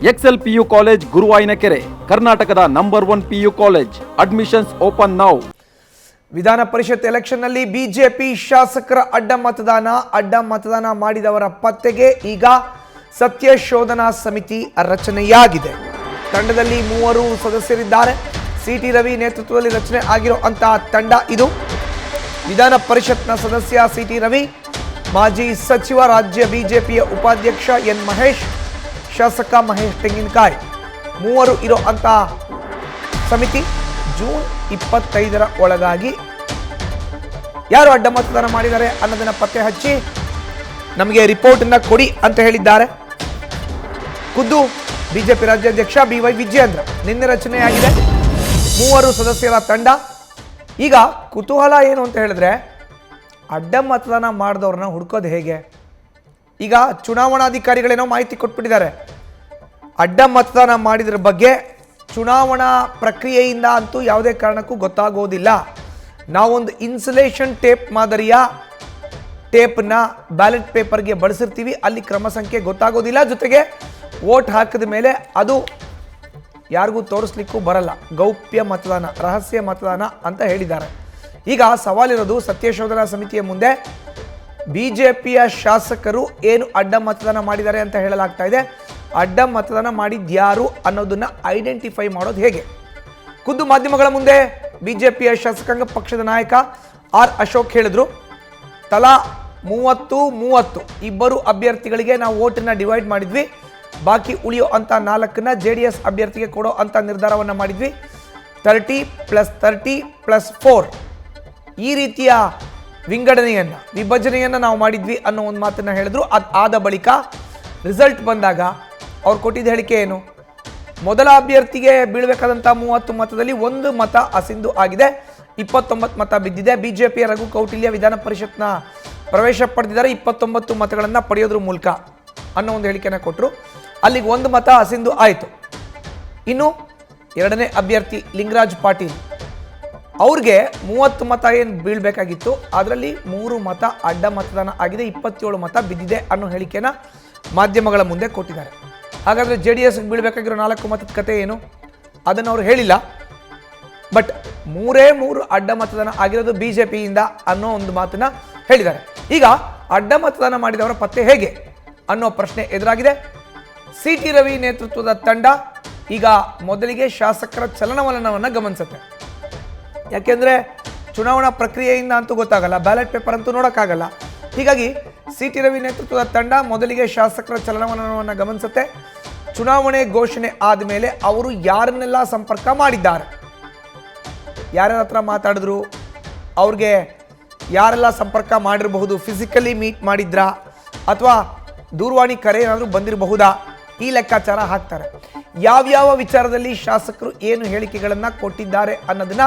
Excel PU college ಗುರುವಾಯಿನಕೆರೆ, ಕರ್ನಾಟಕದ number 1 PU college. Admissions open now. ವಿಧಾನ ಪರಿಷತ್ ಎಲೆಕ್ಷನ್ನಲ್ಲಿ BJP ಶಾಸಕರ ಅಡ್ಡ ಮತದಾನ ಮಾಡಿದವರ ಪತ್ತೆಗೆ ಈಗ ಸತ್ಯ ಶೋಧನಾ ಸಮಿತಿ ರಚನೆಯಾಗಿದೆ. ತಂಡದಲ್ಲಿ 3 ಸದಸ್ಯರಿದ್ದಾರೆ. ಸಿಟಿ ರವಿ ನೇತೃತ್ವದಲ್ಲಿ ರಚನೆ ಆಗಿರುವಂತಹ ತಂಡ ಇದು. ವಿಧಾನ ಪರಿಷತ್ನ ಸದಸ್ಯ ಸಿಟಿ ರವಿ, ಮಾಜಿ ಸಚಿವ, ರಾಜ್ಯ ಬಿಜೆಪಿಯ ಉಪಾಧ್ಯಕ್ಷ ಎನ್ ಮಹೇಶ್, ಶಾಸಕ ಮಹೇಶ್ ತೆಂಗಿನಕಾಯಿ 3 ಇರುವಂತಹ ಸಮಿತಿ ಜೂನ್ 25ರ ಒಳಗಾಗಿ ಯಾರು ಅಡ್ಡ ಮತದಾನ ಮಾಡಿದ್ದಾರೆ ಅನ್ನೋದನ್ನ ಪತ್ತೆ ಹಚ್ಚಿ ನಮಗೆ ರಿಪೋರ್ಟ್ ಅನ್ನ ಕೊಡಿ ಅಂತ ಹೇಳಿದ್ದಾರೆ. ಖುದ್ದು ಬಿಜೆಪಿ ರಾಜ್ಯಾಧ್ಯಕ್ಷ BY ವಿಜಯೇಂದ್ರ. ನಿನ್ನೆ ರಚನೆಯಾಗಿದೆ 3 ಸದಸ್ಯರ ತಂಡ. ಈಗ ಕುತೂಹಲ ಏನು ಅಂತ ಹೇಳಿದ್ರೆ, ಅಡ್ಡ ಮತದಾನ ಮಾಡಿದವ್ರನ್ನ ಹುಡುಕೋದು ಹೇಗೆ? ಈಗ ಚುನಾವಣಾಧಿಕಾರಿಗಳೇನೋ ಮಾಹಿತಿ ಕೊಟ್ಬಿಟ್ಟಿದ್ದಾರೆ. ಅಡ್ಡ ಮತದಾನ ಮಾಡಿದ್ರ ಬಗ್ಗೆ ಚುನಾವಣಾ ಪ್ರಕ್ರಿಯೆಯಿಂದ ಅಂತೂ ಯಾವುದೇ ಕಾರಣಕ್ಕೂ ಗೊತ್ತಾಗೋದಿಲ್ಲ. ನಾವೊಂದು ಇನ್ಸುಲೇಷನ್ ಟೇಪ್ ಮಾದರಿಯ ಟೇಪ್ನ ಬ್ಯಾಲೆಟ್ ಪೇಪರ್ಗೆ ಬಳಸಿರ್ತೀವಿ, ಅಲ್ಲಿ ಕ್ರಮ ಸಂಖ್ಯೆ ಗೊತ್ತಾಗೋದಿಲ್ಲ. ಜೊತೆಗೆ ವೋಟ್ ಹಾಕಿದ ಮೇಲೆ ಅದು ಯಾರಿಗೂ ತೋರಿಸ್ಲಿಕ್ಕೂ ಬರಲ್ಲ. ಗೌಪ್ಯ ಮತದಾನ, ರಹಸ್ಯ ಮತದಾನ ಅಂತ ಹೇಳಿದ್ದಾರೆ. ಈಗ ಸವಾಲಿರೋದು ಸತ್ಯಶೋಧನಾ ಸಮಿತಿಯ ಮುಂದೆ ಬಿಜೆಪಿಯ ಶಾಸಕರು ಏನು ಅಡ್ಡ ಮತದಾನ ಮಾಡಿದ್ದಾರೆ ಅಂತ ಹೇಳಲಾಗ್ತಾ ಇದೆ. ಅಡ್ಡ ಮತದಾನ ಮಾಡಿದ್ಯಾರು ಅನ್ನೋದನ್ನ ಐಡೆಂಟಿಫೈ ಮಾಡೋದು ಹೇಗೆ? ಖುದ್ದು ಮಾಧ್ಯಮಗಳ ಮುಂದೆ ಬಿಜೆಪಿಯ ಶಾಸಕಾಂಗ ಪಕ್ಷದ ನಾಯಕ ಆರ್ ಅಶೋಕ್ ಹೇಳಿದ್ರು, ತಲಾ 30-30 ಇಬ್ಬರು ಅಭ್ಯರ್ಥಿಗಳಿಗೆ ನಾವು ವೋಟನ್ನ ಡಿವೈಡ್ ಮಾಡಿದ್ವಿ. ಬಾಕಿ ಉಳಿಯೋ ಅಂತ 4ನ್ನ JDS ಅಭ್ಯರ್ಥಿಗೆ ಕೊಡೋ ಅಂತ ನಿರ್ಧಾರವನ್ನು ಮಾಡಿದ್ವಿ. 30+30+4 ಈ ರೀತಿಯ ವಿಭಜನೆಯನ್ನು ನಾವು ಮಾಡಿದ್ವಿ ಅನ್ನೋ ಒಂದು ಮಾತನ್ನ ಹೇಳಿದ್ರು. ಆದ ಬಳಿಕ ರಿಸಲ್ಟ್ ಬಂದಾಗ ಅವ್ರು ಕೊಟ್ಟಿದ್ದ ಹೇಳಿಕೆ ಏನು? ಮೊದಲ ಅಭ್ಯರ್ಥಿಗೆ ಬೀಳಬೇಕಾದಂಥ 30 ಮತದಲ್ಲಿ 1 ಮತ ಅಸಿಂಧು ಆಗಿದೆ, 29 ಮತ ಬಿದ್ದಿದೆ. ಬಿಜೆಪಿಯ ರಘು ಕೌಟಿಲ್ಯ ವಿಧಾನ ಪರಿಷತ್ನ ಪ್ರವೇಶ ಪಡೆದಿದ್ದಾರೆ 29 ಮತಗಳನ್ನು ಪಡೆಯೋದ್ರ ಮೂಲಕ ಅನ್ನೋ ಒಂದು ಹೇಳಿಕೆಯನ್ನು ಕೊಟ್ಟರು. ಅಲ್ಲಿಗೆ 1 ಮತ ಅಸಿಂಧು ಆಯಿತು. ಇನ್ನು 2ನೇ ಅಭ್ಯರ್ಥಿ ಲಿಂಗರಾಜ್ ಪಾಟೀಲ್, ಅವ್ರಿಗೆ 30 ಮತ ಏನು ಬೀಳಬೇಕಾಗಿತ್ತು, ಅದರಲ್ಲಿ 3 ಮತ ಅಡ್ಡ ಮತದಾನ ಆಗಿದೆ, 27 ಮತ ಬಿದ್ದಿದೆ ಅನ್ನೋ ಹೇಳಿಕೆನ ಮಾಧ್ಯಮಗಳ ಮುಂದೆ ಕೊಟ್ಟಿದ್ದಾರೆ. ಹಾಗಾದರೆ JDSಗೆ ಬೀಳಬೇಕಾಗಿರೋ 4 ಮತದ ಕತೆ ಏನು? ಅದನ್ನು ಅವರು ಹೇಳಿಲ್ಲ. ಬಟ್ 3 ಅಡ್ಡ ಮತದಾನ ಆಗಿರೋದು ಬಿಜೆಪಿಯಿಂದ ಅನ್ನೋ ಒಂದು ಮಾತನ್ನ ಹೇಳಿದ್ದಾರೆ. ಈಗ ಅಡ್ಡ ಮತದಾನ ಮಾಡಿದವರ ಪತ್ತೆ ಹೇಗೆ ಅನ್ನೋ ಪ್ರಶ್ನೆ ಎದುರಾಗಿದೆ. ಸಿಟಿ ರವಿ ನೇತೃತ್ವದ ತಂಡ ಈಗ ಮೊದಲಿಗೆ ಶಾಸಕರ ಚಲನವಲನವನ್ನು ಗಮನಿಸುತ್ತೆ. ಯಾಕೆಂದ್ರೆ ಚುನಾವಣಾ ಪ್ರಕ್ರಿಯೆಯಿಂದ ಅಂತೂ ಗೊತ್ತಾಗಲ್ಲ, ಬ್ಯಾಲೆಟ್ ಪೇಪರ್ ಅಂತೂ ನೋಡೋಕ್ಕಾಗಲ್ಲ. ಹೀಗಾಗಿ ಸಿಟಿ ರವಿ ನೇತೃತ್ವದ ತಂಡ ಮೊದಲಿಗೆ ಶಾಸಕರ ಚಲನವಲನವನ್ನು ಗಮನಿಸುತ್ತೆ. ಚುನಾವಣೆ ಘೋಷಣೆ ಆದಮೇಲೆ ಅವರು ಯಾರನ್ನೆಲ್ಲ ಸಂಪರ್ಕ ಮಾಡಿದ್ದಾರೆ, ಯಾರ್ಯಾರ ಹತ್ರ ಮಾತಾಡಿದ್ರು, ಅವ್ರಿಗೆ ಯಾರೆಲ್ಲ ಸಂಪರ್ಕ ಮಾಡಿರಬಹುದು, ಫಿಸಿಕಲಿ ಮೀಟ್ ಮಾಡಿದ್ರಾ ಅಥವಾ ದೂರವಾಣಿ ಕರೆ ಏನಾದರೂ ಬಂದಿರಬಹುದಾ, ಈ ಲೆಕ್ಕಾಚಾರ ಹಾಕ್ತಾರೆ. ಯಾವ್ಯಾವ ವಿಚಾರದಲ್ಲಿ ಶಾಸಕರು ಏನು ಹೇಳಿಕೆಗಳನ್ನು ಕೊಟ್ಟಿದ್ದಾರೆ ಅನ್ನೋದನ್ನ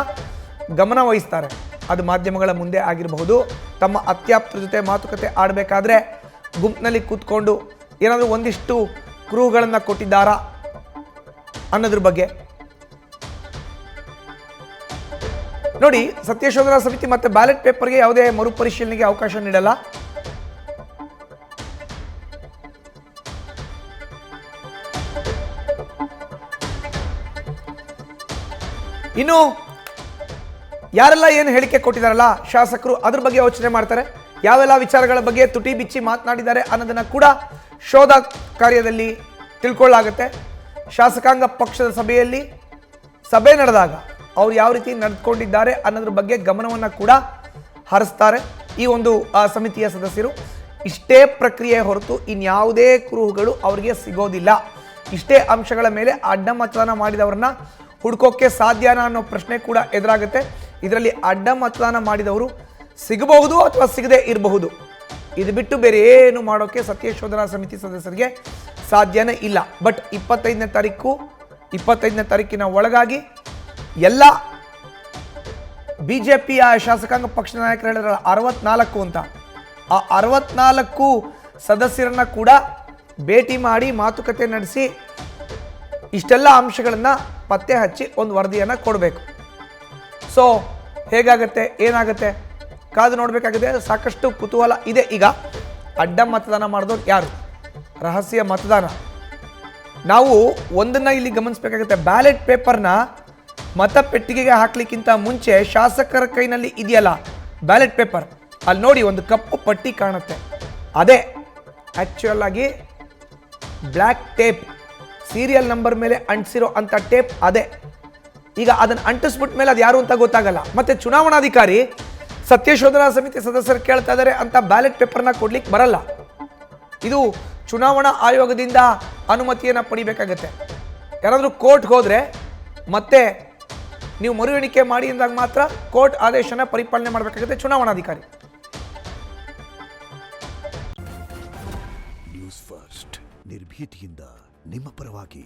ಗಮನ ವಹಿಸ್ತಾರೆ. ಅದು ಮಾಧ್ಯಮಗಳ ಮುಂದೆ ಆಗಿರಬಹುದು, ತಮ್ಮ ಅತ್ಯಾಪ್ತರ ಜೊತೆ ಮಾತುಕತೆ ಆಡಬೇಕಾದ್ರೆ ಗುಂಪಿನಲ್ಲಿ ಕೂತ್ಕೊಂಡು ಏನಾದರೂ ಒಂದಿಷ್ಟು ಕ್ರೂಗಳನ್ನು ಕೊಟ್ಟಿದ್ದಾರಾ ಅನ್ನೋದ್ರ ಬಗ್ಗೆ ನೋಡಿ. ಸತ್ಯಶೋಧನಾ ಸಮಿತಿ ಮತ್ತೆ ಬ್ಯಾಲೆಟ್ ಪೇಪರ್ಗೆ ಯಾವುದೇ ಮರುಪರಿಶೀಲನೆಗೆ ಅವಕಾಶ ನೀಡಲ್ಲ. ಇನ್ನು ಯಾರೆಲ್ಲ ಏನು ಹೇಳಿಕೆ ಕೊಟ್ಟಿದ್ದಾರಲ್ಲ ಶಾಸಕರು, ಅದ್ರ ಬಗ್ಗೆ ಯೋಚನೆ ಮಾಡ್ತಾರೆ. ಯಾವೆಲ್ಲ ವಿಚಾರಗಳ ಬಗ್ಗೆ ತುಟಿ ಬಿಚ್ಚಿ ಮಾತನಾಡಿದ್ದಾರೆ ಅನ್ನೋದನ್ನ ಕೂಡ ಶೋಧ ಕಾರ್ಯದಲ್ಲಿ ತಿಳ್ಕೊಳ್ಳಾಗುತ್ತೆ. ಶಾಸಕಾಂಗ ಪಕ್ಷದ ಸಭೆ ನಡೆದಾಗ ಅವ್ರು ಯಾವ ರೀತಿ ನಡೆದುಕೊಂಡಿದ್ದಾರೆ ಅನ್ನೋದ್ರ ಬಗ್ಗೆ ಗಮನವನ್ನು ಕೂಡ ಹರಿಸ್ತಾರೆ ಈ ಒಂದು ಸಮಿತಿಯ ಸದಸ್ಯರು. ಇಷ್ಟೇ ಪ್ರಕ್ರಿಯೆ ಹೊರತು ಇನ್ಯಾವುದೇ ಕುರುಹುಗಳು ಅವರಿಗೆ ಸಿಗೋದಿಲ್ಲ. ಇಷ್ಟೇ ಅಂಶಗಳ ಮೇಲೆ ಅಡ್ಡ ಮತದಾನ ಮಾಡಿದವರನ್ನ ಹುಡ್ಕೋಕ್ಕೆ ಸಾಧ್ಯನಾ ಅನ್ನೋ ಪ್ರಶ್ನೆ ಕೂಡ ಎದುರಾಗುತ್ತೆ. ಇದರಲ್ಲಿ ಅಡ್ಡ ಮತದಾನ ಮಾಡಿದವರು ಸಿಗಬಹುದು ಅಥವಾ ಸಿಗದೆ ಇರಬಹುದು. ಇದು ಬಿಟ್ಟು ಬೇರೆ ಏನು ಮಾಡೋಕ್ಕೆ ಸತ್ಯಶೋಧನಾ ಸಮಿತಿ ಸದಸ್ಯರಿಗೆ ಸಾಧ್ಯನೇ ಇಲ್ಲ. ಬಟ್ 25ನೇ ತಾರೀಕಿನ ಒಳಗಾಗಿ ಎಲ್ಲ ಬಿಜೆಪಿಯ ಶಾಸಕಾಂಗ ಪಕ್ಷದ ನಾಯಕರು ಹೇಳಿದ್ರಲ್ಲ 64 ಅಂತ, ಆ 64 ಸದಸ್ಯರನ್ನ ಕೂಡ ಭೇಟಿ ಮಾಡಿ ಮಾತುಕತೆ ನಡೆಸಿ ಇಷ್ಟೆಲ್ಲ ಅಂಶಗಳನ್ನು ಪತ್ತೆ ಹಚ್ಚಿ ಒಂದು ವರದಿಯನ್ನು ಕೊಡಬೇಕು. ಸೊ ಹೇಗಾಗುತ್ತೆ, ಏನಾಗುತ್ತೆ ಕಾದು ನೋಡಬೇಕಾಗಿದೆ. ಸಾಕಷ್ಟು ಕುತೂಹಲ ಇದೆ. ಈಗ ಅಡ್ಡ ಮತದಾನ ಮಾಡಿದವ್ರು ಯಾರು, ರಹಸ್ಯ ಮತದಾನ ನಾವು ಒಂದನ್ನ ಇಲ್ಲಿ ಗಮನಿಸಬೇಕಾಗುತ್ತೆ, ಬ್ಯಾಲೆಟ್ ಪೇಪರ್ನ ಮತಪೆಟ್ಟಿಗೆಗೆ ಹಾಕ್ಲಿಕ್ಕಿಂತ ಮುಂಚೆ ಶಾಸಕರ ಕೈನಲ್ಲಿ ಇದೆಯಲ್ಲ ಬ್ಯಾಲೆಟ್ ಪೇಪರ್, ಅಲ್ಲಿ ನೋಡಿ ಒಂದು ಕಪ್ಪು ಪಟ್ಟಿ ಕಾಣುತ್ತೆ, ಅದೇ ಆಕ್ಚುಯಲ್ ಆಗಿ ಬ್ಲ್ಯಾಕ್ ಟೇಪ್, ಸೀರಿಯಲ್ ನಂಬರ್ ಮೇಲೆ ಅಂಟಿಸಿರೋ ಅಂತ ಟೇಪ್ ಅದೇ. ಈಗ ಅದನ್ನು ಅಂಟಿಸ್ಬಿಟ್ಟ ಮೇಲೆ ಅದು ಯಾರು ಅಂತ ಗೊತ್ತಾಗಲ್ಲ. ಮತ್ತೆ ಚುನಾವಣಾಧಿಕಾರಿ ಸತ್ಯಶೋಧನಾ ಸಮಿತಿ ಸದಸ್ಯರು ಕೇಳ್ತಾ ಇದ್ದಾರೆ ಅಂತ ಬ್ಯಾಲೆಟ್ ಪೇಪರ್ನ ಕೊಡ್ಲಿಕ್ಕೆ ಬರಲ್ಲ. ಇದು ಚುನಾವಣಾ ಆಯೋಗದಿಂದ ಅನುಮತಿಯನ್ನು ಪಡಿಬೇಕಾಗತ್ತೆ. ಯಾರಾದರೂ ಕೋರ್ಟ್ಗೆ ಹೋದರೆ ಮತ್ತೆ ನೀವು ಮರು ಎಣಿಕೆ ಮಾಡಿ ಅಂದಾಗ ಮಾತ್ರ ಕೋರ್ಟ್ ಆದೇಶನ ಪರಿಪಾಲನೆ ಮಾಡಬೇಕಾಗುತ್ತೆ ಚುನಾವಣಾಧಿಕಾರಿ. ನ್ಯೂಸ್ ಫಸ್ಟ್ ನಿರ್ಭೀತಿಯಿಂದ ನಿಮ್ಮ ಪರವಾಗಿ.